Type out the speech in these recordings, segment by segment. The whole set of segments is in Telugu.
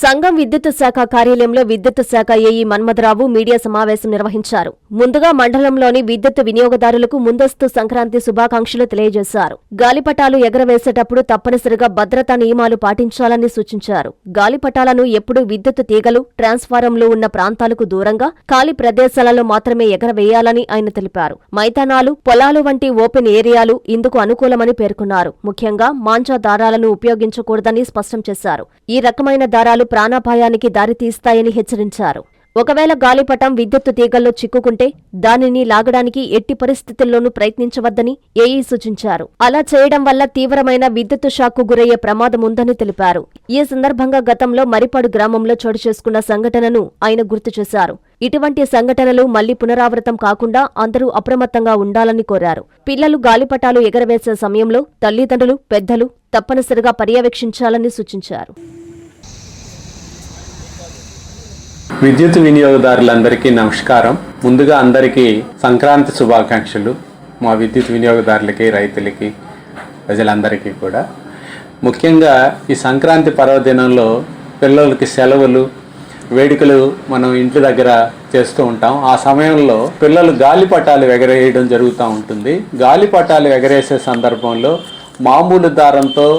సంఘం విద్యుత్ శాఖ కార్యాలయంలో విద్యుత్ శాఖ ఏఈ మన్మథరావు మీడియా సమావేశం నిర్వహించారు. ముందుగా మండలంలోని విద్యుత్ వినియోగదారులకు ముందస్తు సంక్రాంతి శుభాకాంక్షలు తెలియజేశారు. గాలిపటాలు ఎగరవేసేటప్పుడు తప్పనిసరిగా భద్రతా నియమాలు పాటించాలని సూచించారు. గాలిపటాలను ఎప్పుడూ విద్యుత్ తీగలు, ట్రాన్స్ఫారంలు ఉన్న ప్రాంతాలకు దూరంగా ఖాళీ ప్రదేశాలలో మాత్రమే ఎగరవేయాలని ఆయన తెలిపారు. మైదానాలు, పొలాలు వంటి ఓపెన్ ఏరియాలు ఇందుకు అనుకూలమని పేర్కొన్నారు. ముఖ్యంగా మాంజా దారాలను ఉపయోగించకూడదని స్పష్టం చేశారు. ఈ రకమైన దారాలు ప్రాణాపాయానికి దారితీస్తాయని హెచ్చరించారు. ఒకవేళ గాలిపటం విద్యుత్తు తీగల్లో చిక్కుకుంటే దానిని లాగడానికి ఎట్టి పరిస్థితుల్లోనూ ప్రయత్నించవద్దని ఏఈ సూచించారు. అలా చేయడం వల్ల తీవ్రమైన విద్యుత్తు షాక్కు గురయ్యే ప్రమాదముందని తెలిపారు. ఈ సందర్భంగా గతంలో మరిపాడు గ్రామంలో చోటు చేసుకున్న సంఘటనను ఆయన గుర్తు చేశారు. ఇటువంటి సంఘటనలు మళ్లీ పునరావృతం కాకుండా అందరూ అప్రమత్తంగా ఉండాలని కోరారు. పిల్లలు గాలిపటాలు ఎగరవేసే సమయంలో తల్లిదండ్రులు, పెద్దలు తప్పనిసరిగా పర్యవేక్షించాలని సూచించారు. విద్యుత్ వినియోగదారులందరికీ నమస్కారం. ముందుగా అందరికీ సంక్రాంతి శుభాకాంక్షలు. మా విద్యుత్ వినియోగదారులకి, రైతులకి, ప్రజలందరికీ కూడా. ముఖ్యంగా ఈ సంక్రాంతి పర్వదినంలో పిల్లలకి సెలవులు, వేడుకలు మనం ఇంటి దగ్గర చేస్తూ ఉంటాం. ఆ సమయంలో పిల్లలు గాలిపటాలు ఎగరేయడం జరుగుతూ ఉంటుంది. గాలిపటాలు ఎగరేసే సందర్భంలో మామూలు దారంతో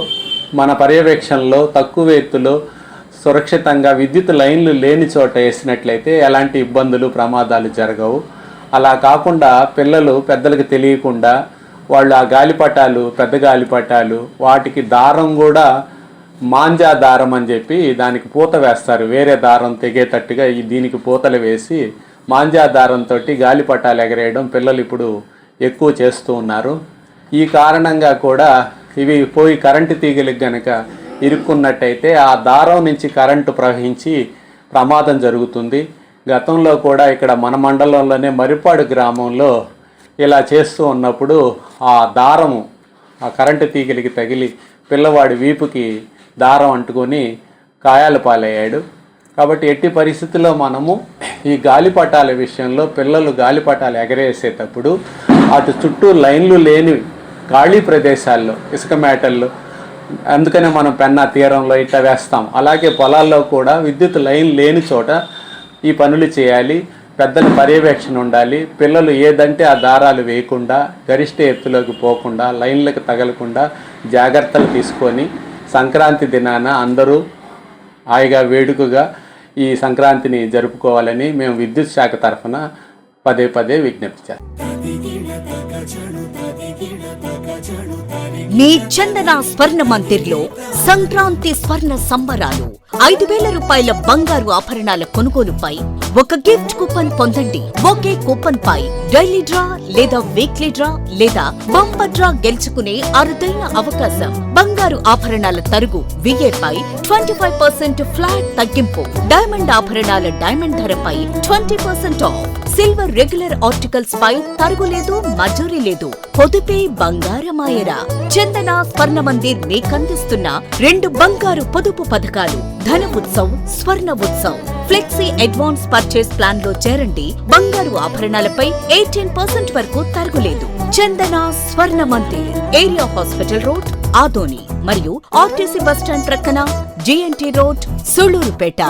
మన పర్యవేక్షణలో తక్కువ ఎత్తులో సురక్షితంగా విద్యుత్ లైన్లు లేని చోట వేసినట్లయితే ఎలాంటి ఇబ్బందులు, ప్రమాదాలు జరగవు. అలా కాకుండా పిల్లలు పెద్దలకు తెలియకుండా వాళ్ళు ఆ గాలిపటాలు, పెద్ద గాలిపటాలు, వాటికి దారం కూడా మాంజా దారం అని చెప్పి దానికి పూత వేస్తారు. వేరే దారం తెగేటట్టుగా దీనికి పూతలు వేసి మాంజా దారంతో గాలిపటాలు ఎగరేయడం పిల్లలు ఇప్పుడు ఎక్కువ చేస్తూ ఉన్నారు. ఈ కారణంగా కూడా ఇవి పోయి కరెంటు తీగలకు గనక ఇరుక్కున్నట్టయితే ఆ దారం నుంచి కరెంటు ప్రవహించి ప్రమాదం జరుగుతుంది. గతంలో కూడా ఇక్కడ మన మండలంలోనే మరిపాడు గ్రామంలో ఇలా చేస్తూ ఉన్నప్పుడు ఆ దారము ఆ కరెంటు తీగలికి తగిలి పిల్లవాడి వీపుకి దారం అంటుకొని గాయాల పాలయ్యాడు. కాబట్టి ఎట్టి పరిస్థితుల్లో మనము ఈ గాలిపటాల విషయంలో పిల్లలు గాలిపటాలు ఎగరేసేటప్పుడు అటు చుట్టూ లైన్లు లేని ఖాళీ ప్రదేశాల్లో, ఇసుక మేటల్లో, అందుకనే మనం పెన్నా తీరంలో ఇట్లా వేస్తాం. అలాగే పొలాల్లో కూడా విద్యుత్ లైన్ లేని చోట ఈ పనులు చేయాలి. పెద్దల పర్యవేక్షణ ఉండాలి. పిల్లలు ఏదంటే ఆ దారాలు వేయకుండా, గరిష్ట ఎత్తులోకి పోకుండా, లైన్లకు తగలకుండా జాగ్రత్తలు తీసుకొని సంక్రాంతి దినాన అందరూ హాయిగా వేడుకగా ఈ సంక్రాంతిని జరుపుకోవాలని మేము విద్యుత్ శాఖ తరఫున పదే పదే విజ్ఞప్తి చేస్తాం. మీ చందన స్వర్ణ మందిర్లో సంక్రాంతి స్వర్ణ సంబరాలు. 5,000 రూపాయల బంగారు ఆభరణాల కొనుగోలుపై ఒక గిఫ్ట్ కూపన్ పొందండి. ఒకే కూపన్ పై డైలీ డ్రా లేదా వీక్లీ డ్రా లేదా బంపర్ డ్రా గెలుచుకునే అరుదైన అవకాశం. బంగారు ఆభరణాల తరుగు VA పై 25% ఫ్లాట్ తగ్గింపు. డైమండ్ ఆభరణాల డైమండ్ ధరపై 20% ఆఫ్. సిల్వర్ రెగ్యులర్ ఆర్టికల్స్ పై తరుగులేదు, మజూరీ లేదు. పొదుపే బంగారమాయరా. చందన స్వర్ణ మందిర్ మీకందిస్తున్న 2 బంగారు పొదుపు పథకాలు. ధన ఉత్సవ్, స్వర్ణ Utsav. Flexi advance purchase plan లో చేరండి. బంగారు ఆభరణాలపై 18% వరకు తరుగులేదు. చందన స్వర్ణ Mandir, area hospital road, Adoni మరియు ఆర్టీసీ బస్టాండ్ ప్రక్కన GNT రోడ్, సుళ్లూరుపేట.